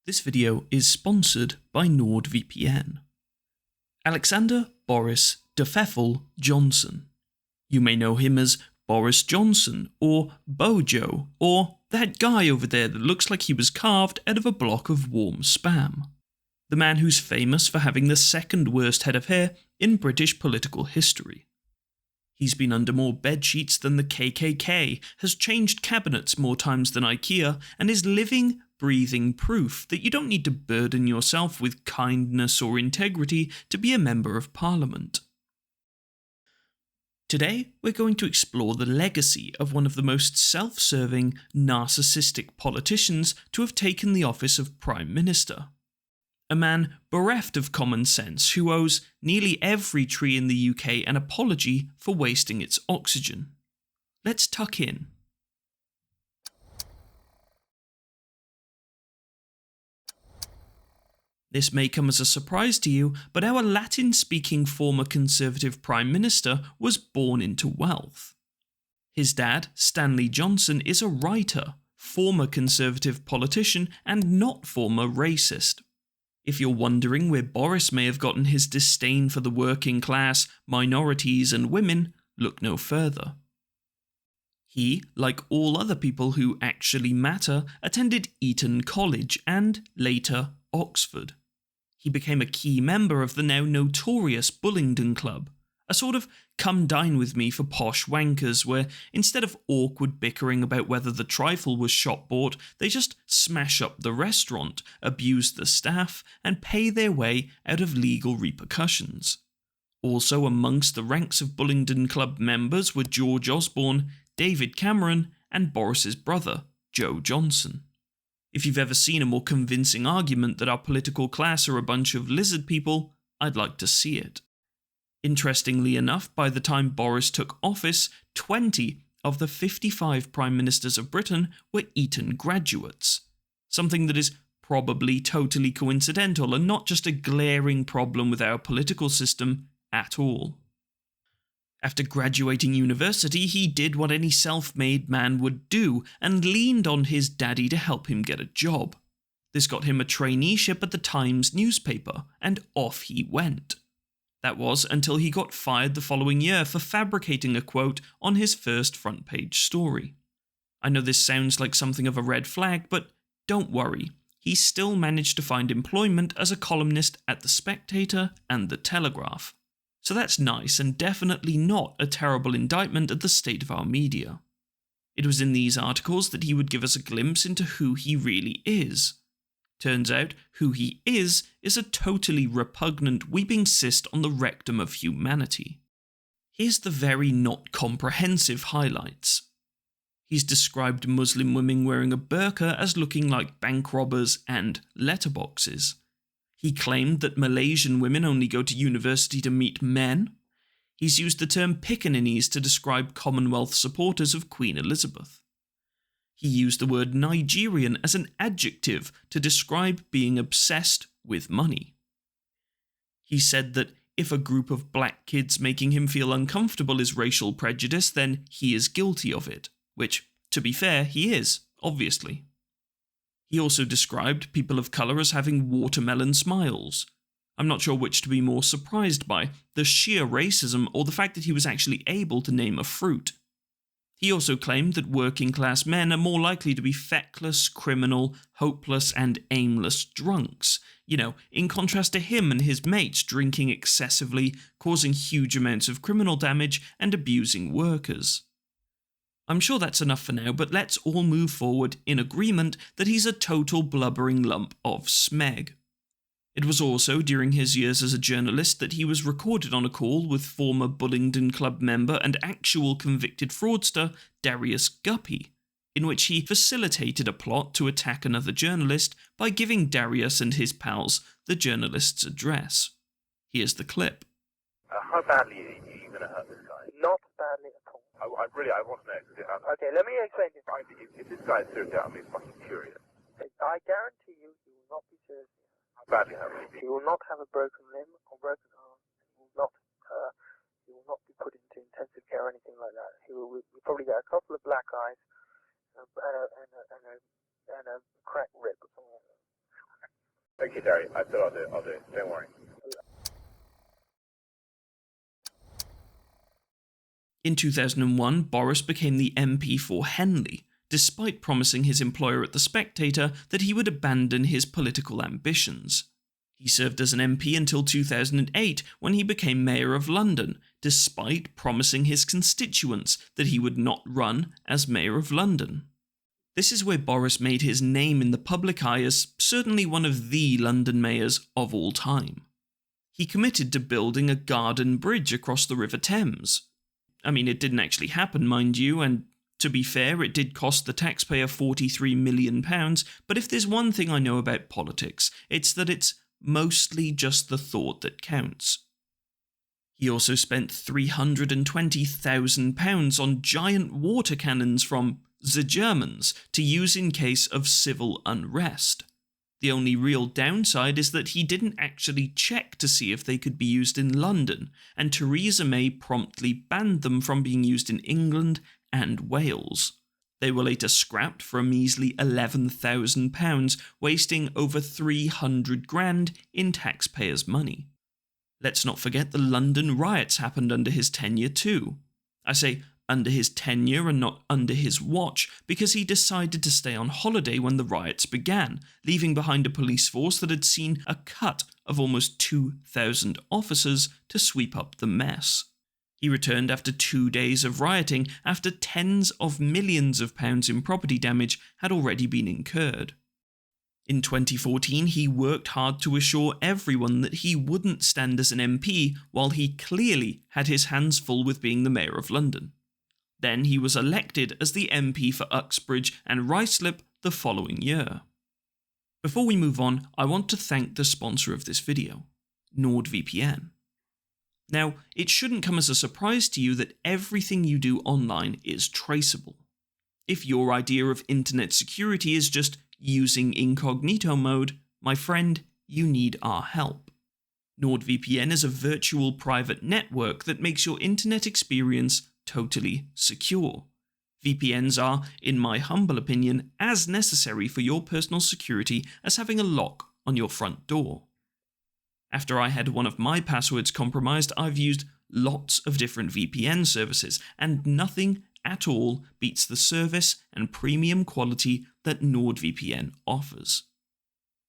This video is sponsored by NordVPN. Alexander Boris de Pfeffel Johnson. You may know him as Boris Johnson, or Bojo, or that guy over there that looks like he was carved out of a block of warm spam. The man who's famous for having the second worst head of hair in British political history. He's been under more bedsheets than the KKK, has changed cabinets more times than IKEA, and is living, breathing proof that you don't need to burden yourself with kindness or integrity to be a member of Parliament. Today, we're going to explore the legacy of one of the most self-serving, narcissistic politicians to have taken the office of Prime Minister. A man bereft of common sense who owes nearly every tree in the UK an apology for wasting its oxygen. Let's tuck in. This may come as a surprise to you, but our Latin-speaking former Conservative Prime Minister was born into wealth. His dad, Stanley Johnson, is a writer, former Conservative politician, and not former racist. If you're wondering where Boris may have gotten his disdain for the working class, minorities, and women, look no further. He, like all other people who actually matter, attended Eton College and, later, Oxford. He became a key member of the now notorious Bullingdon Club, a sort of come dine with me for posh wankers where, instead of awkward bickering about whether the trifle was shop bought, they just smash up the restaurant, abuse the staff, and pay their way out of legal repercussions. Also amongst the ranks of Bullingdon Club members were George Osborne, David Cameron, and Boris's brother, Joe Johnson. If you've ever seen a more convincing argument that our political class are a bunch of lizard people, I'd like to see it. Interestingly enough, by the time Boris took office, 20 of the 55 Prime Ministers of Britain were Eton graduates, something that is probably totally coincidental and not just a glaring problem with our political system at all. After graduating university, he did what any self-made man would do and leaned on his daddy to help him get a job. This got him a traineeship at the Times newspaper, and off he went. That was until he got fired the following year for fabricating a quote on his first front-page story. I know this sounds like something of a red flag, but don't worry. He still managed to find employment as a columnist at The Spectator and The Telegraph. So that's nice and definitely not a terrible indictment at the state of our media. It was in these articles that he would give us a glimpse into who he really is. Turns out, who he is a totally repugnant weeping cyst on the rectum of humanity. Here's the very not comprehensive highlights. He's described Muslim women wearing a burqa as looking like bank robbers and letterboxes. He claimed that Malaysian women only go to university to meet men. He's used the term pickaninnies to describe Commonwealth supporters of Queen Elizabeth. He used the word Nigerian as an adjective to describe being obsessed with money. He said that if a group of black kids making him feel uncomfortable is racial prejudice, then he is guilty of it, which, to be fair, he is, obviously. He also described people of colour as having watermelon smiles. I'm not sure which to be more surprised by, the sheer racism or the fact that he was actually able to name a fruit. He also claimed that working class men are more likely to be feckless, criminal, hopeless and aimless drunks. In contrast to him and his mates drinking excessively, causing huge amounts of criminal damage and abusing workers. I'm sure that's enough for now, but let's all move forward in agreement that he's a total blubbering lump of smeg. It was also during his years as a journalist that he was recorded on a call with former Bullingdon Club member and actual convicted fraudster Darius Guppy, in which he facilitated a plot to attack another journalist by giving Darius and his pals the journalist's address. Here's the clip. How badly are you going to hurt this guy? Not badly at all. I want to know. Okay, let me explain this. If this guy is serious, I'm fucking curious. I guarantee you he will not be serious. How badly hurt will he be? He will not have a broken limb or broken arm. He will not be put into intensive care or anything like that. He will probably get a couple of black eyes and a cracked rib or something like that. Okay, Derry, I said I'll do it. Don't worry. In 2001, Boris became the MP for Henley, despite promising his employer at The Spectator that he would abandon his political ambitions. He served as an MP until 2008, when he became Mayor of London, despite promising his constituents that he would not run as Mayor of London. This is where Boris made his name in the public eye as certainly one of the London mayors of all time. He committed to building a garden bridge across the River Thames. I mean, it didn't actually happen, mind you, and to be fair, it did cost the taxpayer £43 million, but if there's one thing I know about politics, it's that it's mostly just the thought that counts. He also spent £320,000 on giant water cannons from the Germans to use in case of civil unrest. The only real downside is that he didn't actually check to see if they could be used in London, and Theresa May promptly banned them from being used in England and Wales. They were later scrapped for a measly £11,000, wasting over $300,000 in taxpayers' money. Let's not forget the London riots happened under his tenure too. I say under his tenure and not under his watch, because he decided to stay on holiday when the riots began, leaving behind a police force that had seen a cut of almost 2,000 officers to sweep up the mess. He returned after 2 days of rioting, after tens of millions of pounds in property damage had already been incurred. In 2014, he worked hard to assure everyone that he wouldn't stand as an MP while he clearly had his hands full with being the Mayor of London. Then he was elected as the MP for Uxbridge and Ruislip the following year. Before we move on, I want to thank the sponsor of this video, NordVPN. Now, it shouldn't come as a surprise to you that everything you do online is traceable. If your idea of internet security is just using incognito mode, my friend, you need our help. NordVPN is a virtual private network that makes your internet experience totally secure. VPNs are, in my humble opinion, as necessary for your personal security as having a lock on your front door. After I had one of my passwords compromised, I've used lots of different VPN services, and nothing at all beats the service and premium quality that NordVPN offers.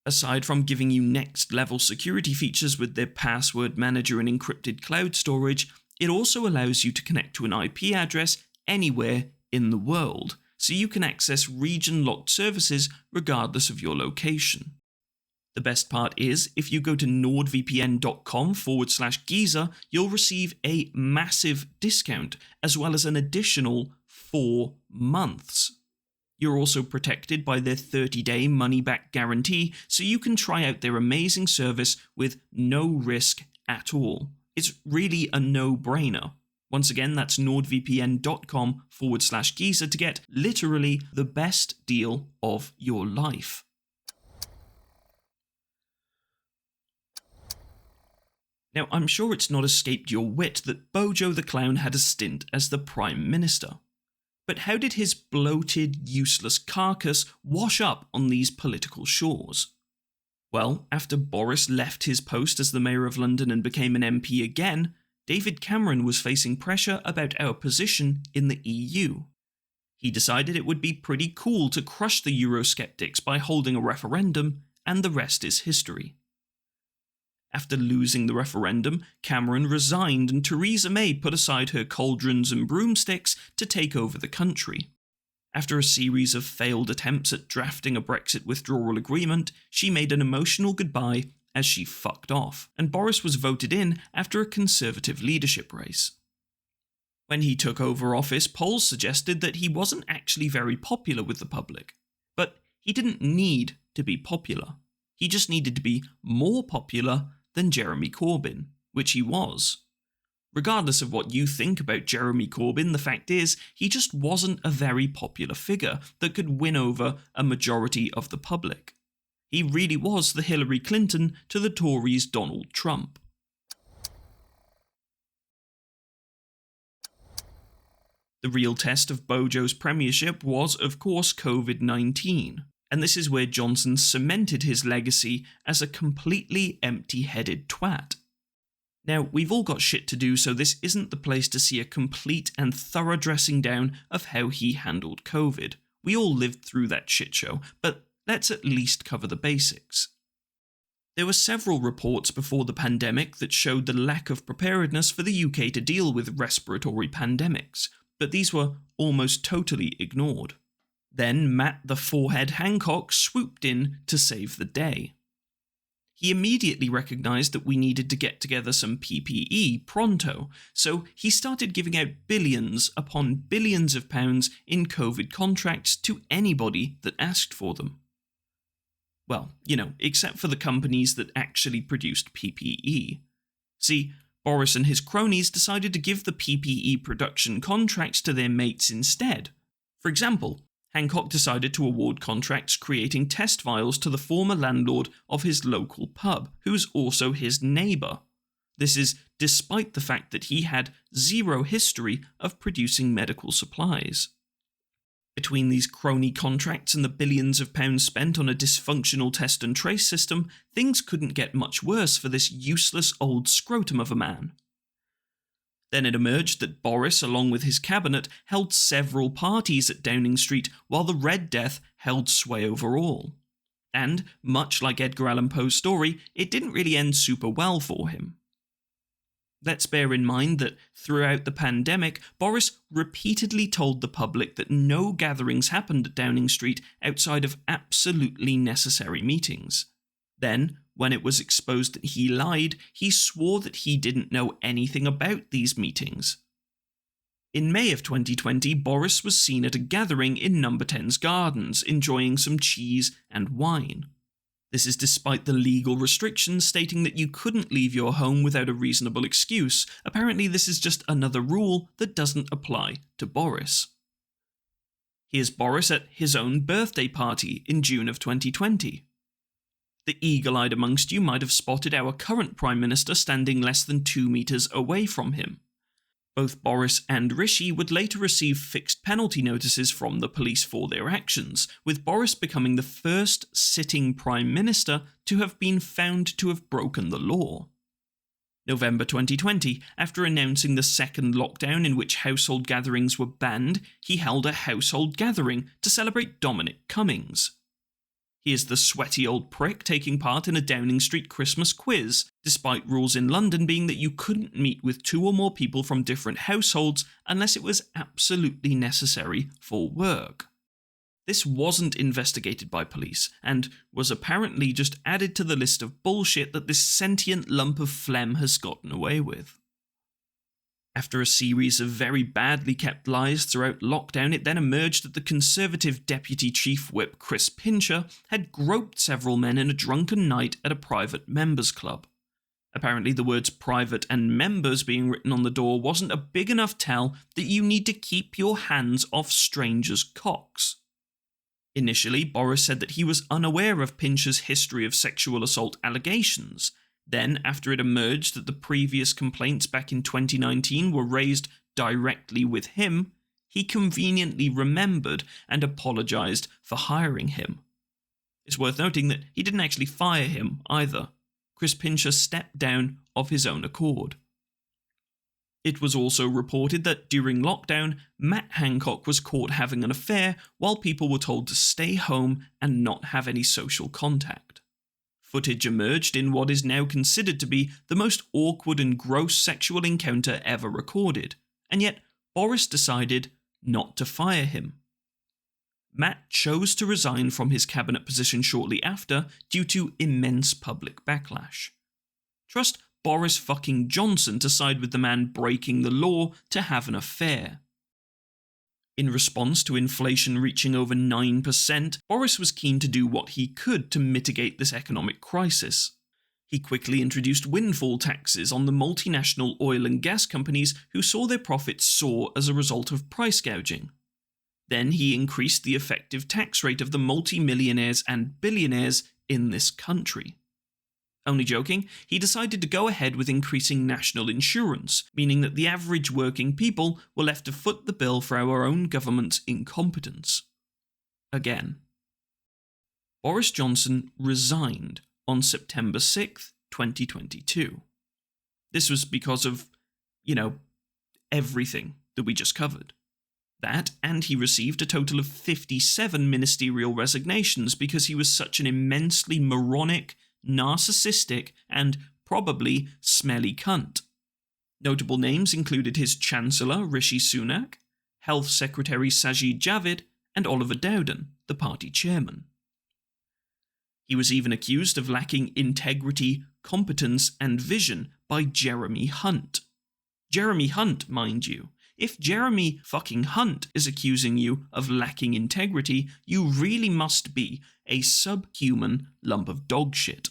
Aside from giving you next-level security features with their password manager and encrypted cloud storage, it also allows you to connect to an IP address anywhere in the world, so you can access region-locked services regardless of your location. The best part is, if you go to nordvpn.com/geezer, you'll receive a massive discount, as well as an additional 4 months. You're also protected by their 30-day money-back guarantee, so you can try out their amazing service with no risk at all. It's really a no-brainer. Once again, that's nordvpn.com/geezer to get literally the best deal of your life. Now, I'm sure it's not escaped your wit that Bojo the Clown had a stint as the Prime Minister. But how did his bloated, useless carcass wash up on these political shores? Well, after Boris left his post as the Mayor of London and became an MP again, David Cameron was facing pressure about our position in the EU. He decided it would be pretty cool to crush the Eurosceptics by holding a referendum, and the rest is history. After losing the referendum, Cameron resigned and Theresa May put aside her cauldrons and broomsticks to take over the country. After a series of failed attempts at drafting a Brexit withdrawal agreement, she made an emotional goodbye as she fucked off, and Boris was voted in after a Conservative leadership race. When he took over office, polls suggested that he wasn't actually very popular with the public. But he didn't need to be popular. He just needed to be more popular than Jeremy Corbyn, which he was. Regardless of what you think about Jeremy Corbyn, the fact is, he just wasn't a very popular figure that could win over a majority of the public. He really was the Hillary Clinton to the Tories' Donald Trump. The real test of Bojo's premiership was, of course, COVID-19. And this is where Johnson cemented his legacy as a completely empty-headed twat. Now, we've all got shit to do, so this isn't the place to see a complete and thorough dressing down of how he handled COVID. We all lived through that shit show, but let's at least cover the basics. There were several reports before the pandemic that showed the lack of preparedness for the UK to deal with respiratory pandemics, but these were almost totally ignored. Then Matt the Forehead Hancock swooped in to save the day. He immediately recognised that we needed to get together some PPE pronto, so he started giving out billions upon billions of pounds in COVID contracts to anybody that asked for them. Well, except for the companies that actually produced PPE. See, Boris and his cronies decided to give the PPE production contracts to their mates instead. For example, Hancock decided to award contracts creating test vials to the former landlord of his local pub, who was also his neighbour. This is despite the fact that he had zero history of producing medical supplies. Between these crony contracts and the billions of pounds spent on a dysfunctional test and trace system, things couldn't get much worse for this useless old scrotum of a man. Then it emerged that Boris, along with his cabinet, held several parties at Downing Street while the Red Death held sway over all. And, much like Edgar Allan Poe's story, it didn't really end super well for him. Let's bear in mind that throughout the pandemic, Boris repeatedly told the public that no gatherings happened at Downing Street outside of absolutely necessary meetings. Then, when it was exposed that he lied, he swore that he didn't know anything about these meetings. In May of 2020, Boris was seen at a gathering in Number 10's gardens, enjoying some cheese and wine. This is despite the legal restrictions stating that you couldn't leave your home without a reasonable excuse. Apparently this is just another rule that doesn't apply to Boris. Here's Boris at his own birthday party in June of 2020. The eagle-eyed amongst you might have spotted our current Prime Minister standing less than 2 metres away from him. Both Boris and Rishi would later receive fixed penalty notices from the police for their actions, with Boris becoming the first sitting Prime Minister to have been found to have broken the law. November 2020, after announcing the second lockdown in which household gatherings were banned, he held a household gathering to celebrate Dominic Cummings. Here's the sweaty old prick taking part in a Downing Street Christmas quiz, despite rules in London being that you couldn't meet with 2 or more people from different households unless it was absolutely necessary for work. This wasn't investigated by police, and was apparently just added to the list of bullshit that this sentient lump of phlegm has gotten away with. After a series of very badly kept lies throughout lockdown, it then emerged that the Conservative Deputy Chief Whip Chris Pincher had groped several men in a drunken night at a private members club. Apparently the words private and members being written on the door wasn't a big enough tell that you need to keep your hands off strangers' cocks. Initially, Boris said that he was unaware of Pincher's history of sexual assault allegations. Then, after it emerged that the previous complaints back in 2019 were raised directly with him, he conveniently remembered and apologised for hiring him. It's worth noting that he didn't actually fire him either. Chris Pincher stepped down of his own accord. It was also reported that during lockdown, Matt Hancock was caught having an affair while people were told to stay home and not have any social contact. Footage emerged in what is now considered to be the most awkward and gross sexual encounter ever recorded, and yet Boris decided not to fire him. Matt chose to resign from his cabinet position shortly after due to immense public backlash. Trust Boris fucking Johnson to side with the man breaking the law to have an affair. In response to inflation reaching over 9%, Boris was keen to do what he could to mitigate this economic crisis. He quickly introduced windfall taxes on the multinational oil and gas companies who saw their profits soar as a result of price gouging. Then he increased the effective tax rate of the multi-millionaires and billionaires in this country. Only joking, he decided to go ahead with increasing national insurance, meaning that the average working people were left to foot the bill for our own government's incompetence. Again. Boris Johnson resigned on September 6th, 2022. This was because of, everything that we just covered. That, and he received a total of 57 ministerial resignations because he was such an immensely moronic, narcissistic, and probably smelly cunt. Notable names included his Chancellor, Rishi Sunak, Health Secretary Sajid Javid, and Oliver Dowden, the party chairman. He was even accused of lacking integrity, competence, and vision by Jeremy Hunt. Jeremy Hunt, mind you. If Jeremy fucking Hunt is accusing you of lacking integrity, you really must be a subhuman lump of dog shit.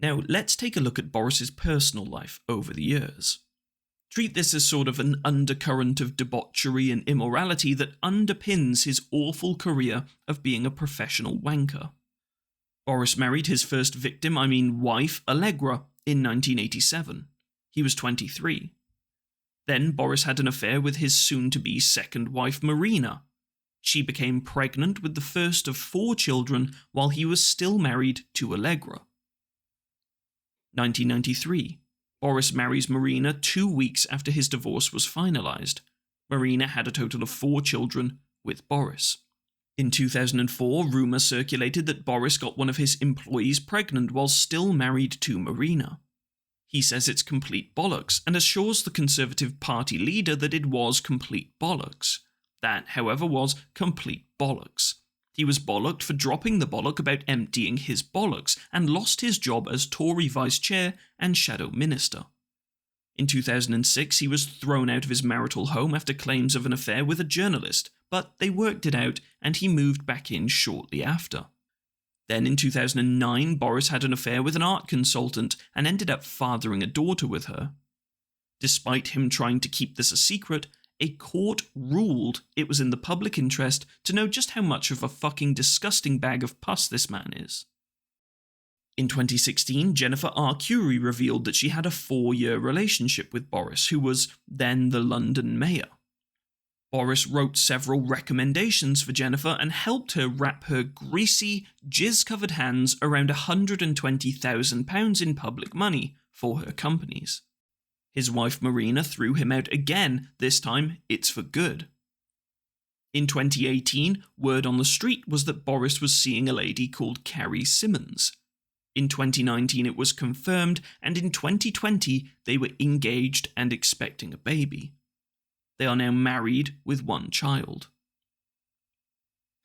Now, let's take a look at Boris's personal life over the years. Treat this as sort of an undercurrent of debauchery and immorality that underpins his awful career of being a professional wanker. Boris married his first victim, wife, Allegra, in 1987. He was 23. Then Boris had an affair with his soon-to-be second wife, Marina. She became pregnant with the first of 4 children while he was still married to Allegra. 1993. Boris marries Marina 2 weeks after his divorce was finalised. Marina had a total of 4 children with Boris. In 2004, rumour circulated that Boris got one of his employees pregnant while still married to Marina. He says it's complete bollocks and assures the Conservative Party leader that it was complete bollocks. That, however, was complete bollocks. He was bollocked for dropping the bollock about emptying his bollocks and lost his job as Tory Vice Chair and Shadow Minister. In 2006, he was thrown out of his marital home after claims of an affair with a journalist, but they worked it out and he moved back in shortly after. Then in 2009, Boris had an affair with an art consultant and ended up fathering a daughter with her. Despite him trying to keep this a secret, a court ruled it was in the public interest to know just how much of a fucking disgusting bag of pus this man is. In 2016, Jennifer R. Curie revealed that she had a 4-year relationship with Boris, who was then the London mayor. Boris wrote several recommendations for Jennifer and helped her wrap her greasy, jizz-covered hands around £120,000 in public money for her companies. His wife Marina threw him out again, this time it's for good. In 2018, word on the street was that Boris was seeing a lady called Carrie Simmons. In 2019 it was confirmed, and in 2020 they were engaged and expecting a baby. They are now married with 1 child.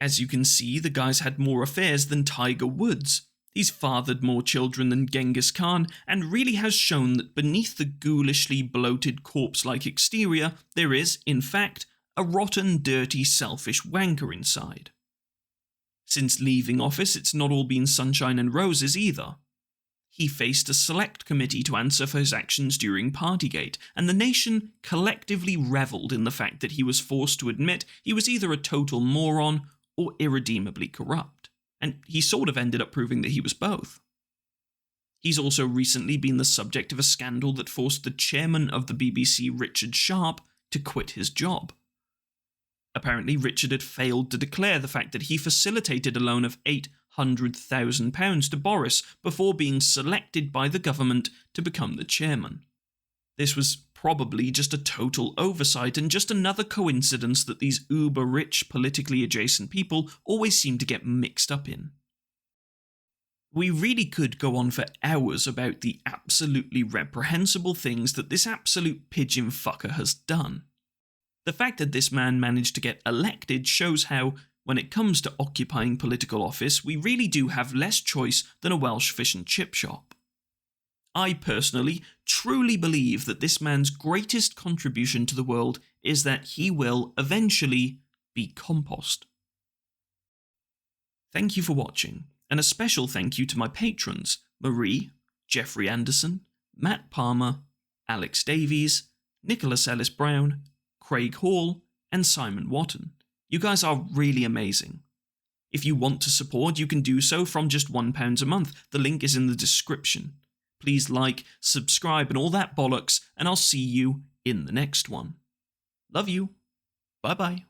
As you can see, the guy's had more affairs than Tiger Woods. He's fathered more children than Genghis Khan, and really has shown that beneath the ghoulishly bloated corpse-like exterior, there is, in fact, a rotten, dirty, selfish wanker inside. Since leaving office, it's not all been sunshine and roses either. He faced a select committee to answer for his actions during Partygate, and the nation collectively revelled in the fact that he was forced to admit he was either a total moron or irredeemably corrupt. And he sort of ended up proving that he was both. He's also recently been the subject of a scandal that forced the chairman of the BBC, Richard Sharp, to quit his job. Apparently, Richard had failed to declare the fact that he facilitated a loan of £800,000 to Boris before being selected by the government to become the chairman. This was probably just a total oversight and just another coincidence that these uber-rich, politically adjacent people always seem to get mixed up in. We really could go on for hours about the absolutely reprehensible things that this absolute pigeon fucker has done. The fact that this man managed to get elected shows how, when it comes to occupying political office, we really do have less choice than a Welsh fish and chip shop. I personally truly believe that this man's greatest contribution to the world is that he will eventually be compost. Thank you for watching, and a special thank you to my patrons, Marie, Jeffrey Anderson, Matt Palmer, Alex Davies, Nicholas Ellis Brown, Craig Hall, and Simon Watton. You guys are really amazing. If you want to support, you can do so from just £1 a month. The link is in the description. Please like, subscribe, and all that bollocks, and I'll see you in the next one. Love you. Bye-bye.